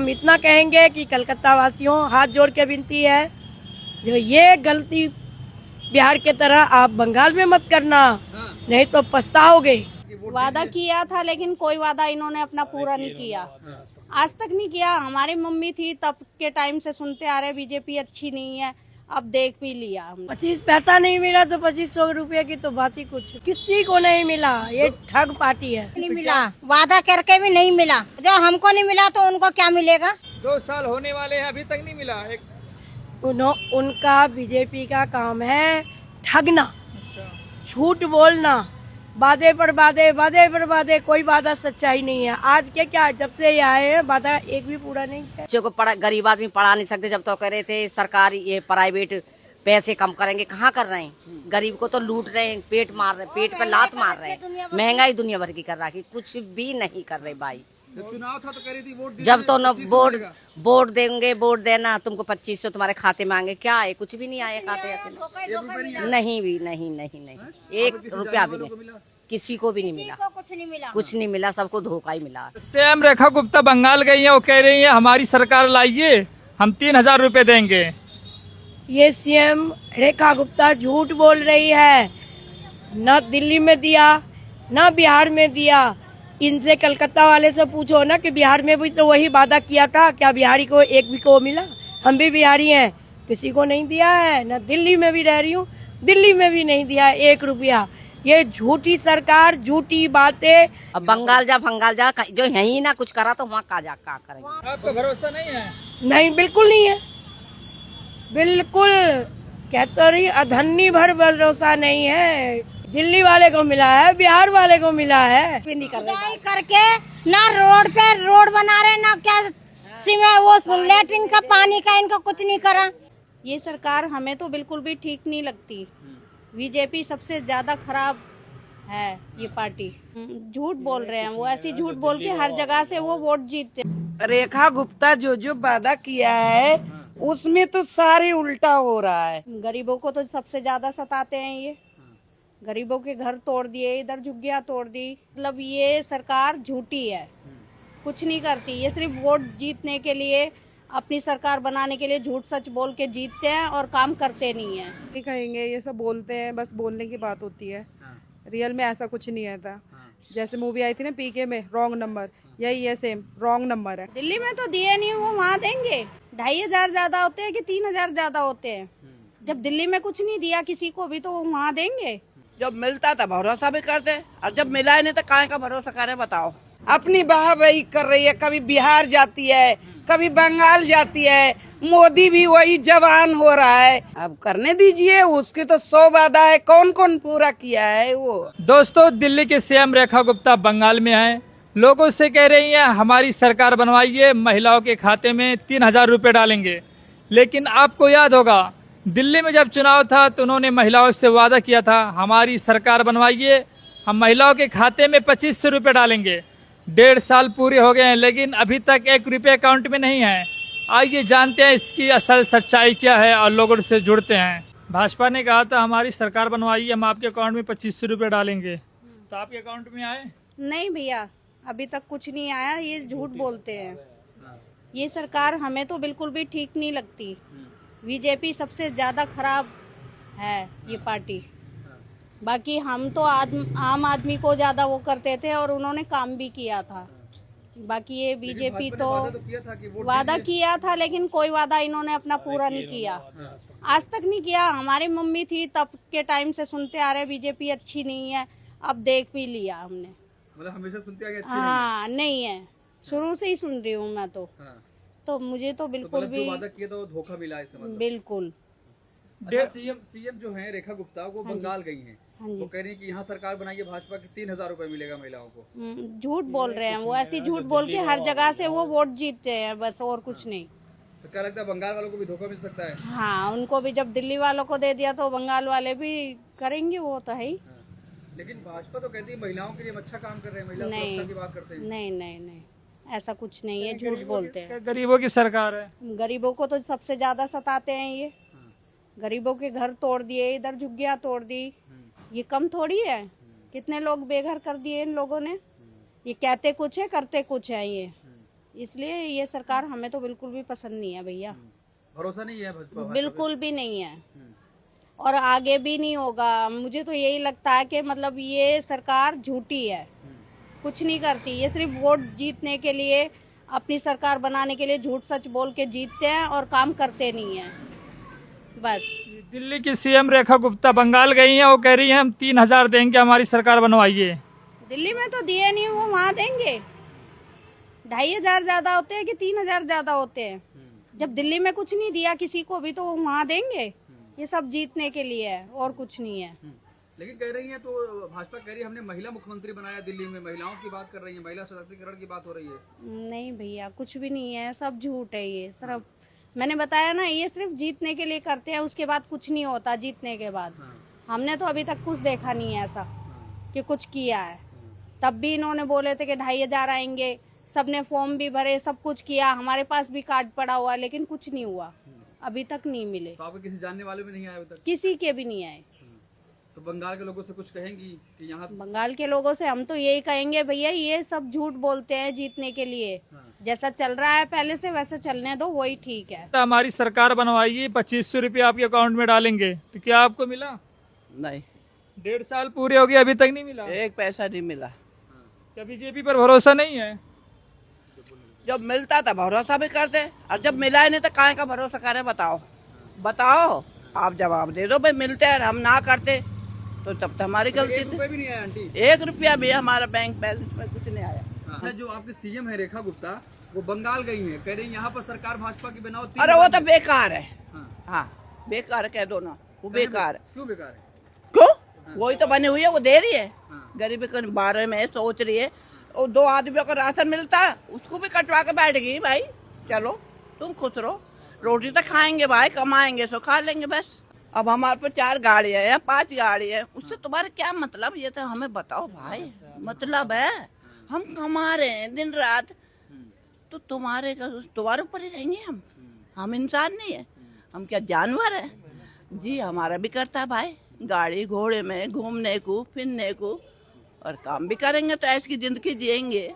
हम इतना कहेंगे कि कलकत्ता वासियों हाथ जोड़ के विनती है, जो ये गलती बिहार के तरह आप बंगाल में मत करना, नहीं तो पछताओगे। वादा किया था लेकिन कोई वादा इन्होंने अपना पूरा नहीं किया, आज तक नहीं किया। हमारी मम्मी थी तब के टाइम से सुनते आ रहे बीजेपी अच्छी नहीं है, अब देख भी लिया हमने। 25 पैसा नहीं मिला तो 2500 रुपये की तो बात ही कुछ, किसी को नहीं मिला। ये ठग पार्टी है। नहीं मिला, वादा करके भी नहीं मिला। जो हमको नहीं मिला तो उनको क्या मिलेगा? 2 साल होने वाले हैं, अभी तक नहीं मिला। उनका बीजेपी का काम है ठगना, झूठ बोलना, वादे पर वादे, वादे पर वादे, कोई वादा सच्चाई नहीं है। आज के क्या, जब से ये आए हैं वादा एक भी पूरा नहीं है। बच्चों को गरीब आदमी पढ़ा नहीं सकते। जब तो कह रहे थे सरकार ये प्राइवेट पैसे कम करेंगे, कहाँ कर रहे हैं? गरीब को तो लूट रहे हैं, पेट मार रहे हैं, पेट पे लात मार रहे हैं। महंगाई दुनिया भर की कर रहा है, कुछ भी नहीं कर रहे भाई। चुनाव था तो करी थी वोट, जब तो न वोट देंगे, वोट देना तुमको 2500 तुम्हारे खाते में आएंगे, क्या है? कुछ भी नहीं आए खाते में, नहीं भी नहीं, 1 रुपया भी नहीं, किसी को भी नहीं मिला, कुछ नहीं मिला, सबको धोखा ही मिला। सीएम रेखा गुप्ता बंगाल गई है, वो कह रही है हमारी सरकार लाइए, हम 3000 रुपए देंगे। ये सीएम रेखा गुप्ता झूठ बोल रही है। न दिल्ली में दिया, न बिहार में दिया। इनसे कलकत्ता वाले से पूछो ना कि बिहार में भी तो वही वादा किया था, क्या बिहारी को एक भी को मिला? हम भी बिहारी हैं, किसी को नहीं दिया है। न दिल्ली में भी रह रही हूँ, दिल्ली में भी नहीं दिया 1 रुपया। ये झूठी सरकार, झूठी बातें। अब बंगाल जा, जो यही ना कुछ करा तो वहाँ क्या करेंगे? आपको भरोसा नहीं है? नहीं, बिल्कुल नहीं है, बिल्कुल। कहते रही अधन्नी भर भरोसा नहीं है। दिल्ली वाले को मिला है, बिहार वाले को मिला है। खुदाई करके ना रोड पे रोड बना रहे, ना क्या सीमा वो लेटरिन का पानी का इनको कुछ नहीं करा। ये सरकार हमें तो बिल्कुल भी ठीक नहीं लगती। बीजेपी सबसे ज्यादा खराब है ये पार्टी। झूठ बोल रहे हैं वो, ऐसी झूठ बोल के हर जगह से वो वोट जीतते। रेखा गुप्ता जो वादा किया है उसमें तो सारे उल्टा हो रहा है। गरीबों को तो सबसे ज्यादा सताते हैं ये। गरीबों के घर तोड़ दिए, इधर झुग्गियां तोड़ दी। मतलब ये सरकार झूठी है, कुछ नहीं करती। ये सिर्फ वोट जीतने के लिए, अपनी सरकार बनाने के लिए झूठ सच बोल के जीतते हैं और काम करते नहीं है। नहीं कहेंगे, ये सब बोलते हैं, बस बोलने की बात होती है। रियल में ऐसा कुछ नहीं है था। जैसे मूवी आई थी ना पीके में, रॉन्ग नंबर, यही है, सेम रॉन्ग नंबर है। दिल्ली में तो दिए नहीं, वो वहाँ देंगे। 2500 ज्यादा होते हैं कि 3000 ज्यादा होते हैं? जब दिल्ली में कुछ नहीं दिया किसी को भी तो वो वहाँ देंगे। जब मिलता था भरोसा भी करते, और जब मिला ही नहीं तो काहे का भरोसा करे? बताओ। अपनी वाहवाही कर रही है, कभी बिहार जाती है, कभी बंगाल जाती है। मोदी भी वही जवान हो रहा है, अब करने दीजिए। उसके तो 100 वादा है, कौन कौन पूरा किया है वो? दोस्तों, दिल्ली के सीएम रेखा गुप्ता बंगाल में हैं, लोगों से कह रही हैं हमारी सरकार बनवाइए, महिलाओं के खाते में 3000 रुपए डालेंगे। लेकिन आपको याद होगा दिल्ली में जब चुनाव था तो उन्होंने महिलाओं से वादा किया था हमारी सरकार बनवाइए, हम महिलाओं के खाते में 2500 रुपये डालेंगे। 1.5 साल पूरे हो गए हैं लेकिन अभी तक 1 रुपये अकाउंट में नहीं है। आइए जानते हैं इसकी असल सच्चाई क्या है और लोगों से जुड़ते हैं। भाजपा ने कहा था हमारी सरकार बनवाइए, हम आपके अकाउंट में 2500 रुपये डालेंगे, तो आपके अकाउंट में आए? नहीं भैया, अभी तक कुछ नहीं आया। ये झूठ बोलते हैं। ये सरकार हमें तो बिल्कुल भी ठीक नहीं लगती। बीजेपी सबसे ज्यादा खराब है ये पार्टी। बाकी हम तो आम आदमी को ज्यादा वो करते थे और उन्होंने काम भी किया था। बाकी ये बीजेपी तो वादा किया था लेकिन कोई वादा इन्होंने अपना पूरा नहीं किया, आज तक नहीं किया। हमारी मम्मी थी तब के टाइम से सुनते आ रहे बीजेपी अच्छी नहीं है, अब देख भी लिया हमने। मतलब हमेशा सुनते आ गए अच्छी हाँ, नहीं है, शुरू से ही सुन रही हूँ मैं तो मुझे तो बिल्कुल भी वादा किया तो धोखा मिला है, मतलब। बिल्कुल। सीएम जो है रेखा गुप्ता, वो बंगाल गई हैं, वो कह रही है कि यहाँ सरकार बनाइए भाजपा की, 3000 रुपए मिलेगा महिलाओं को। झूठ बोल रहे हैं वो, ऐसी झूठ बोल के हर जगह से वो वोट जीतते हैं, बस और कुछ नहीं। तो क्या लगता है बंगाल वालों को भी धोखा मिल सकता है? हाँ, उनको भी जब दिल्ली वालों को दे दिया तो बंगाल वाले भी करेंगे, वो तो है ही। लेकिन भाजपा तो कहती है महिलाओं के लिए हम अच्छा काम कर रहे हैं, महिला सुरक्षा की बात करते हैं। नहीं, ऐसा कुछ नहीं है, झूठ बोलते हैं। गरीबों की सरकार है। गरीबों को तो सबसे ज्यादा सताते हैं ये। गरीबों के घर तोड़ दिए, इधर झुग्गियां तोड़ दी, ये कम थोड़ी है। कितने लोग बेघर कर दिए इन लोगों ने। ये कहते कुछ है, करते कुछ है ये। इसलिए ये सरकार हमें तो बिल्कुल भी पसंद नहीं है भैया, भरोसा नहीं है भाजपा पे? बिल्कुल भी नहीं है और आगे भी नहीं होगा। मुझे तो यही लगता है कि मतलब ये सरकार झूठी है, कुछ नहीं करती। ये सिर्फ वोट जीतने के लिए, अपनी सरकार बनाने के लिए झूठ सच बोल के जीतते हैं और काम करते नहीं हैं बस। दिल्ली की सीएम रेखा गुप्ता बंगाल गई हैं, वो कह रही हैं हम 3,000 देंगे, हमारी सरकार बनवाइए। दिल्ली में तो दिए नहीं, वो वहाँ देंगे। 2,500 ज्यादा होते हैं कि 3,000 ज्यादा होते हैं? जब दिल्ली में कुछ नहीं दिया किसी को भी तो वो वहाँ देंगे। ये सब जीतने के लिए है और कुछ नहीं है। लेकिन कह रही है तो भाजपा कह रही है हमने महिला मुख्यमंत्री बनाया, दिल्ली में महिलाओं की बात कर रही है, महिला सशक्तिकरण की बात हो रही है। नहीं भैया, कुछ भी नहीं है, सब झूठ है। ये सिर्फ मैंने बताया ना, ये सिर्फ जीतने के लिए करते हैं, उसके बाद कुछ नहीं होता। जीतने के बाद हमने तो अभी तक कुछ देखा नहीं है ऐसा कि कुछ किया है। तब भी इन्होंने बोले थे कि 2,500 आएंगे, सबने फॉर्म भी भरे, सब कुछ किया, हमारे पास भी कार्ड पड़ा हुआ, लेकिन कुछ नहीं हुआ, अभी तक नहीं मिले। तो आपके किसी जानने वाले भी नहीं आए अभी तक? किसी के भी नहीं आए। तो बंगाल के लोगों से कुछ कहेंगी कि यहाँ? बंगाल के लोगों से हम तो यही कहेंगे भैया, ये सब झूठ बोलते हैं जीतने के लिए। जैसा चल रहा है पहले से वैसा चलने दो, वही ठीक है। हमारी सरकार बनवाइए, 2,500 रुपये आपके अकाउंट में डालेंगे, तो क्या आपको मिला? नहीं, 1.5 साल पूरे हो गए, अभी तक नहीं मिला। एक पैसा नहीं मिला। क्या बीजेपी पर भरोसा नहीं है? जब मिलता था भरोसा भी करते, और जब मिला ही नहीं तो काहे का भरोसा करे? बताओ बताओ, आप जवाब दे दो भाई। मिलते हैं हम ना करते तो तब तो हमारी गलती थी। 1 रुपये भी नहीं आया आंटी? 1 रुपया भी हमारा बैंक बैलेंस में कुछ नहीं आया। अच्छा, जो आपके सीएम है रेखा गुप्ता, वो बंगाल गई है, कह रही है यहाँ पर सरकार भाजपा की बनाओ। अरे वो तो बेकार है। हाँ। हाँ बेकार है, कह दो ना, वो बेकार है। क्यों बेकार है? क्यों? वही तो बनी हुई है, वो दे रही है। हाँ। गरीबी के बारे में सोच रही है। और 2 आदमियों को राशन मिलता है, उसको भी कटवा के बैठ गई भाई। चलो तुम खुश रहो, रोटी तो खाएंगे भाई, कमाएंगे सो खा लेंगे बस। अब हमारे पास 4 गाड़ी है या 5 गाड़ी है, उससे तुम्हारे क्या मतलब? ये तो हमें बताओ भाई। मतलब है हम कमा रहे हैं दिन रात, तो तुम्हारे ऊपर ही रहेंगे हम इंसान नहीं है, हम क्या जानवर है? जी हमारा भी करता है भाई, गाड़ी घोड़े में घूमने को फिरने को, और काम भी करेंगे तो ऐसी जिंदगी जिएंगे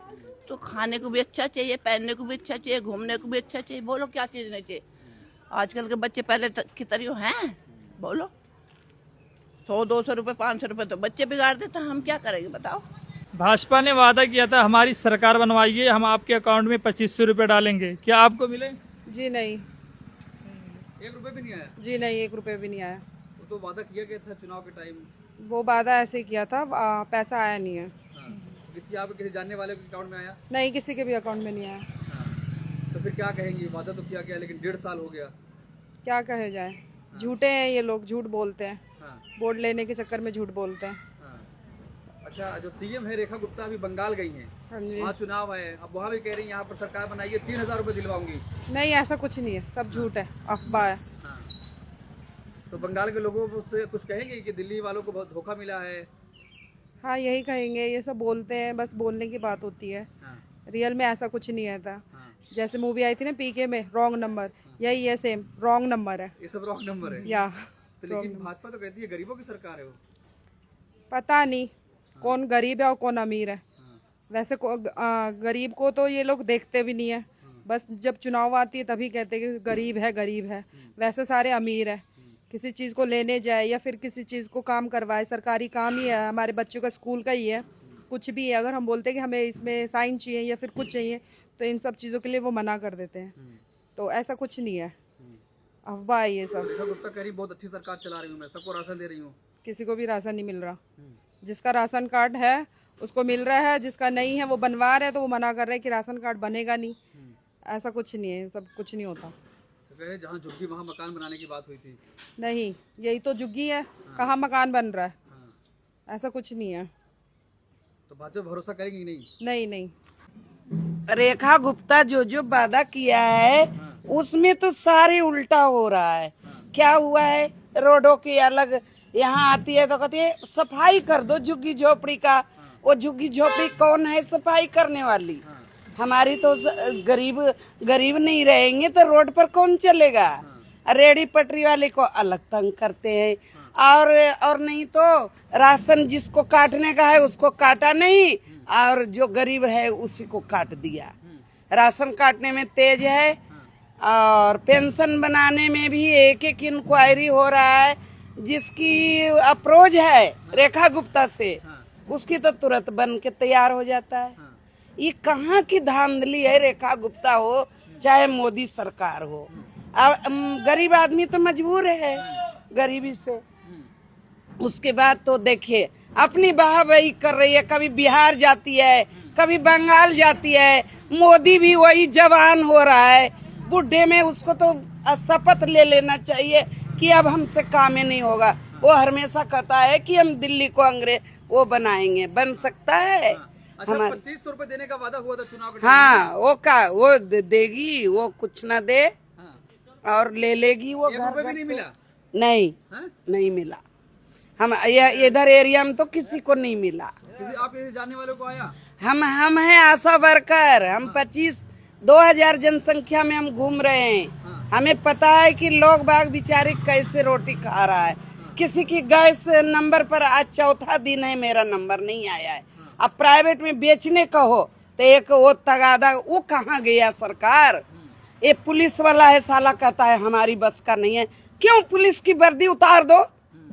तो खाने को भी अच्छा चाहिए, पहनने को भी अच्छा चाहिए, घूमने को भी अच्छा चाहिए। बोलो क्या चीज़ नहीं चाहिए? आजकल के बच्चे पहले की तरह हैं? बोलो 100-200 रुपये 500 रुपये तो बच्चे बिगाड़ देते हैं, हम क्या करेंगे बताओ? भाजपा ने वादा किया था हमारी सरकार बनवाइए, हम आपके अकाउंट में 2,500 रुपये डालेंगे, क्या आपको मिले? जी नहीं। 1 रुपये भी नहीं आया? जी नहीं, 1 रुपये भी नहीं आया। वो तो वादा किया गया था चुनाव के टाइम। वो वादा ऐसे ही किया था, पैसा आया नहीं है। किसी जानने वाले के अकाउंट में आया? नहीं, किसी के भी अकाउंट में नहीं आया। तो फिर क्या कहेंगे? वादा तो किया गया, लेकिन 1.5 साल हो गया। क्या कहे जाए? झूठे हैं ये लोग, झूठ बोलते हैं। हाँ। वोट लेने के चक्कर में झूठ बोलते हैं। हाँ। अच्छा, जो सीएम है रेखा गुप्ता अभी बंगाल गई हैं, हाँ जी। वहाँ चुनाव है, अब वहाँ भी कह रही है यहाँ पर सरकार बनाइए, 3,000 रुपये दिलवाऊंगी। नहीं, ऐसा कुछ नहीं है, सब झूठ है, अफवाह है। हाँ। तो बंगाल के लोगों से कुछ कहेंगे कि दिल्ली वालों को बहुत धोखा मिला है? हाँ यही कहेंगे, ये सब बोलते हैं, बस बोलने की बात होती है। हाँ। रियल में ऐसा कुछ नहीं है था। हाँ। जैसे मूवी आई थी ना पीके में, रॉन्ग नंबर, यही है सेम, रॉन्ग नंबर है। ये सब रॉन्ग नंबर है या तो, लेकिन भाजपा तो कहती है गरीबों की सरकार है वो। पता नहीं कौन गरीब है और कौन अमीर है। वैसे गरीब को तो ये लोग देखते भी नहीं है, बस जब चुनाव आती है तभी कहते हैं कि गरीब है गरीब है। वैसे सारे अमीर है। किसी चीज़ को लेने जाए या फिर किसी चीज़ को काम करवाए, सरकारी काम ही है, हमारे बच्चों का स्कूल का ही है, कुछ भी है, अगर हम बोलते हैं कि हमें इसमें साइन चाहिए या फिर कुछ चाहिए तो इन सब चीज़ों के लिए वो मना कर देते हैं। तो ऐसा कुछ नहीं है, अफवाह है ये सब। रेखा गुप्ता कह रही बहुत अच्छी सरकार चला रही हूँ मैं, सबको राशन दे रही हूँ। किसी को भी राशन नहीं मिल रहा। जिसका राशन कार्ड है उसको मिल रहा है, जिसका नहीं है वो बनवा रहे हैं तो वो मना कर रहे हैं कि राशन कार्ड बनेगा नहीं। ऐसा कुछ नहीं है, सब कुछ नहीं होता। तो कहे जहाँ झुग्गी वहाँ मकान बनाने की बात हुई थी। नहीं, यही तो झुग्गी है, कहाँ मकान बन रहा है? ऐसा कुछ नहीं है। तो भाजपा भरोसा करेगी नहीं? नहीं नहीं, रेखा गुप्ता जो वादा किया है उसमें तो सारे उल्टा हो रहा है। क्या हुआ है? रोडों की अलग यहाँ आती है तो कहती है सफाई कर दो झुग्गी झोपड़ी का। वो झुग्गी झोपड़ी कौन है सफाई करने वाली? हमारी तो गरीब नहीं रहेंगे तो रोड पर कौन चलेगा? रेडी पटरी वाले को अलग तंग करते हैं, और नहीं तो राशन जिसको काटने का है उसको काटा नहीं, और जो गरीब है उसी को काट दिया। राशन काटने में तेज है और पेंशन बनाने में भी एक एक इंक्वायरी हो रहा है। जिसकी अप्रोच है रेखा गुप्ता से उसकी तो तुरंत बन के तैयार हो जाता है। ये कहाँ की धांधली है? रेखा गुप्ता हो चाहे मोदी सरकार हो, अब गरीब आदमी तो मजबूर है गरीबी से। उसके बाद तो देखिए अपनी वाहवाही कर रही है, कभी बिहार जाती है कभी बंगाल जाती है। मोदी भी वही जवान हो रहा है, बुढ़े में उसको तो शपथ ले लेना चाहिए कि अब हमसे काम ही नहीं होगा। वो हमेशा कहता है कि हम दिल्ली को अंग्रेज वो बनाएंगे, बन सकता है। अच्छा, 2500 रुपए देने का वादा हुआ था चुनाव के हाँ वो देगी, वो कुछ ना दे और ले लेगी वो। 1 रुपए भी नहीं मिला? नहीं नहीं मिला। हम इधर एरिया में तो किसी को नहीं मिला। आप किसी जानने वालों को आया? हम हैं आशा वर्कर। हम 2000 जनसंख्या में हम घूम रहे हैं। हमें पता है कि लोग बाग बेचारे कैसे रोटी खा रहा है। किसी की गैस नंबर पर आज चौथा दिन है मेरा नंबर नहीं आया है। अब प्राइवेट में बेचने का हो तो एक वो तगादा वो कहाँ गया सरकार? ये पुलिस वाला है साला कहता है हमारी बस का नहीं है। क्यों? पुलिस की वर्दी उतार दो,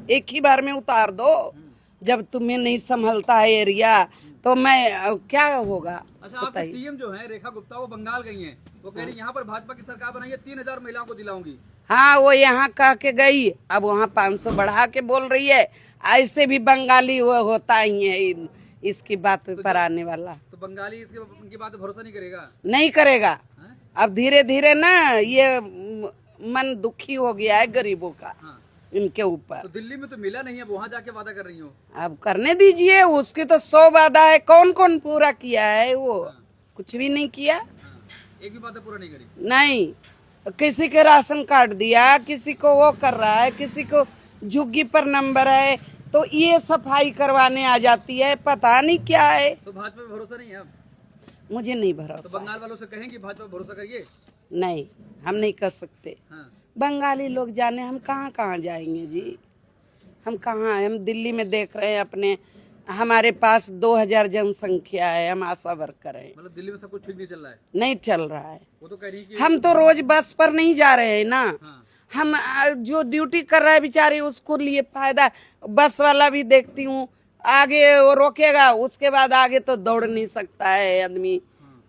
एक ही बार में उतार दो। जब तुम्हें नहीं संभलता है एरिया तो मैं क्या होगा? अच्छा, आपके सीएम जो है रेखा गुप्ता वो बंगाल गई हैं, वो कह रही यहाँ पर भाजपा की सरकार बनाई है 3000 महिलाओं को दिलाऊंगी। हाँ वो यहाँ कह के गई, अब वहाँ 500 बढ़ा के बोल रही है। ऐसे भी बंगाली वो होता ही है इसकी बात पर आने वाला। तो बंगाली उनकी बात भरोसा नहीं करेगा? नहीं करेगा। अब धीरे धीरे ना ये मन दुखी हो गया है गरीबों का इनके ऊपर। तो दिल्ली में तो मिला नहीं है, वहाँ जाके वादा कर रही हो। अब करने दीजिए, उसकी तो 100 वादा है। कौन कौन पूरा किया है? वो कुछ भी नहीं किया। एक भी वादा पूरा नहीं करी। नहीं, किसी के राशन कार्ड दिया, किसी को वो कर रहा है, किसी को झुग्गी पर नंबर है तो ये सफाई करवाने आ जाती है। पता नहीं क्या है। तो भाजपा पे भरोसा नहीं है अब? मुझे नहीं भरोसा। तो बंगाल वालों से कहेंगे भाजपा पे भरोसा करिए? नहीं, हम नहीं कर सकते। बंगाली लोग जाने, हम कहाँ कहाँ जाएंगे जी? हम कहाँ, हम दिल्ली में देख रहे हैं अपने, हमारे पास 2000 जनसंख्या है, हम आशा वर्कर हैं। मतलब दिल्ली में सब कुछ ठीक नहीं चल रहा है? नहीं चल रहा है। वो तो कह रही कि हम तो रोज बस पर नहीं जा रहे हैं ना। हम जो ड्यूटी कर रहा है बेचारे उसको लिए फायदा। बस वाला भी देखती हूँ आगे वो रोकेगा, उसके बाद आगे तो दौड़ नहीं सकता है आदमी।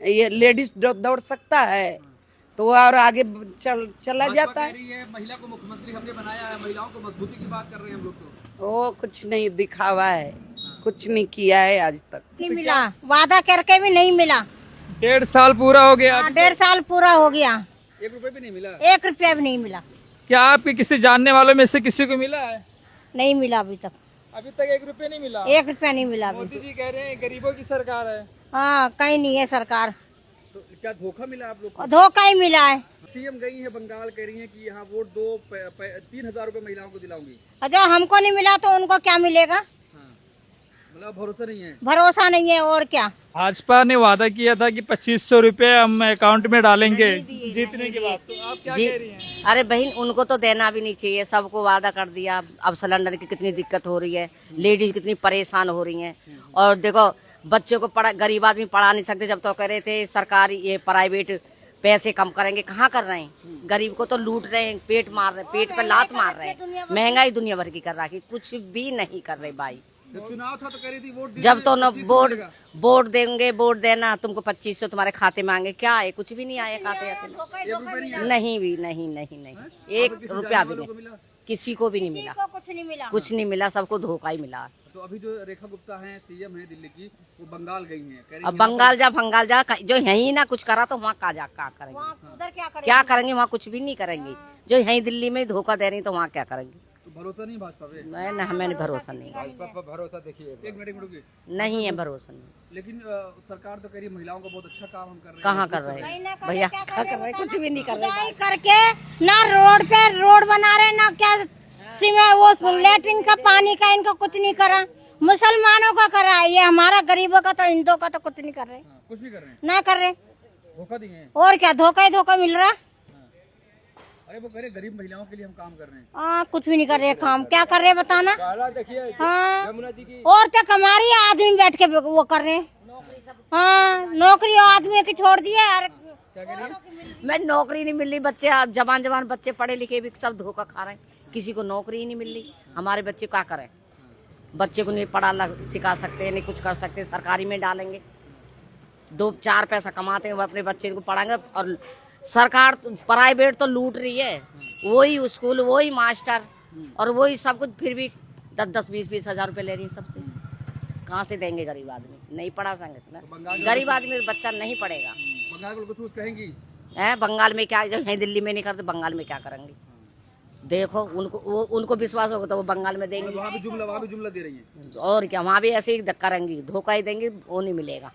ये लेडीज दौड़ सकता है तो और आगे चला जाता है। महिला को मुख्यमंत्री हमने बनाया है, महिलाओं को मजबूती की बात कर रहे हैं हम लोग। तो वो कुछ नहीं दिखावा है, कुछ नहीं किया है आज तक। नहीं मिला, वादा करके भी नहीं मिला। 1.5 साल पूरा हो गया। 1.5 साल पूरा हो गया, 1 रुपए भी नहीं मिला? 1 रुपया भी नहीं मिला। क्या आपके किसी जानने वालों में से किसी को मिला है? नहीं मिला अभी तक। अभी तक 1 रुपये नहीं मिला? 1 रुपया नहीं मिला अभी। मोदी जी कह रहे हैं गरीबों की सरकार है। हाँ, कहीं नहीं है सरकार। तो क्या धोखा मिला आप लोग को? धोखा ही मिला है। सीएम गई है बंगाल, कह रही है कि यहाँ वोट दो, 3000 रुपए महिलाओं को दिलाऊंगी। जो हमको नहीं मिला तो उनको क्या मिलेगा? मतलब भरोसा नहीं है? भरोसा नहीं है और क्या। भाजपा ने वादा किया था कि 2500 रुपए हम अकाउंट में डालेंगे जीतने के बाद, तो आप क्या कह रही हैं? अरे बहन, उनको तो देना भी नहीं चाहिए, सबको वादा कर दिया। अब सिलेंडर की कितनी दिक्कत हो रही है, लेडीज कितनी परेशान हो रही हैं। और देखो बच्चों को गरीब आदमी पढ़ा नहीं सकते। जब तो कह रहे थे सरकारी ये प्राइवेट पैसे कम करेंगे, कहाँ कर रहे हैं? गरीब को तो लूट रहे हैं, पेट मार रहे, पेट पे लात मार रहे हैं। महंगाई दुनिया भर की कर रखी, कुछ भी नहीं कर रहे भाई। चुनाव था तो कह रही थी वोट जब तो न वोट देंगे, वोट देना, तुमको 2500 तुम्हारे खाते में आएंगे। क्या है? कुछ भी नहीं आए खाते में। नहीं भी नहीं नहीं नहीं, 1 रुपया भी नहीं, किसी को भी नहीं मिला। कुछ नहीं मिला, सबको धोखा ही मिला। तो अभी जो रेखा गुप्ता हैं सीएम है दिल्ली की, वो बंगाल गई हैं। अब बंगाल जा जो यहीं ना कुछ करा तो वहाँ क्या करेंगे? क्या करेंगे? वहाँ कुछ भी नहीं करेंगे। जो यहीं दिल्ली में धोखा दे रही तो वहाँ क्या करेंगे? तो भरोसा नहीं भाजपा पे? मैं हमें भरोसा नहीं, भरोसा देखिए। एक मिनट नहीं है भरोसा नहीं। लेकिन सरकार तो कह रही है महिलाओं का बहुत अच्छा काम हम कर रहे हैं। कहाँ कर रहे हैं भैया? क्या कर रहे हैं? कुछ भी नहीं कर रहे। करके ना रोड पे रोड बना रहे, ना क्या वो लेटरिन का पानी का इनको कुछ नहीं करा। मुसलमानों का करा है, ये हमारा गरीबों का तो हिंदुओं का तो कुछ नहीं कर रहे। कुछ नहीं कर रहे हैं, ना कर रहे, धोखा दिए हैं। और क्या, धोखा ही धोखा मिल रहा। अरे वो कह रहे गरीब महिलाओं के लिए हम काम कर रहे हैं। कुछ भी नहीं कर रहे काम, क्या कर रहे बताना। हाँ, औरतें कमा रही है, आदमी बैठ के वो कर रहे हैं। हाँ, नौकरी आदमी की छोड़ दी है। मैं नौकरी नहीं मिल रही, बच्चे जवान बच्चे पढ़े लिखे भी सब धोखा खा रहे हैं, किसी को नौकरी ही नहीं मिल रही। हमारे बच्चे क्या करें, बच्चे को नहीं सिखा सकते, नहीं कुछ कर सकते, सरकारी में डालेंगे, 2-4 पैसा कमाते हैं, वो अपने बच्चे को पढ़ाएंगे। और सरकार प्राइवेट तो लूट रही है, वही स्कूल, वही मास्टर और वही सब कुछ, फिर भी 10-10, 20-20 हजार रुपए ले रही है सबसे। कहाँ से देंगे गरीब आदमी, नहीं पढ़ा सकते ना, गरीब आदमी बच्चा नहीं पढ़ेगा। बंगाल को कुछ कहेंगी? बंगाल में क्या, जो है दिल्ली में नहीं करते, बंगाल में क्या करेंगे? देखो उनको विश्वास होगा तो वो बंगाल में देंगे। वहाँ भी जुमला दे रही है। और क्या, वहाँ भी ऐसे ही करेंगी, धोखा ही देंगे, वो नहीं मिलेगा।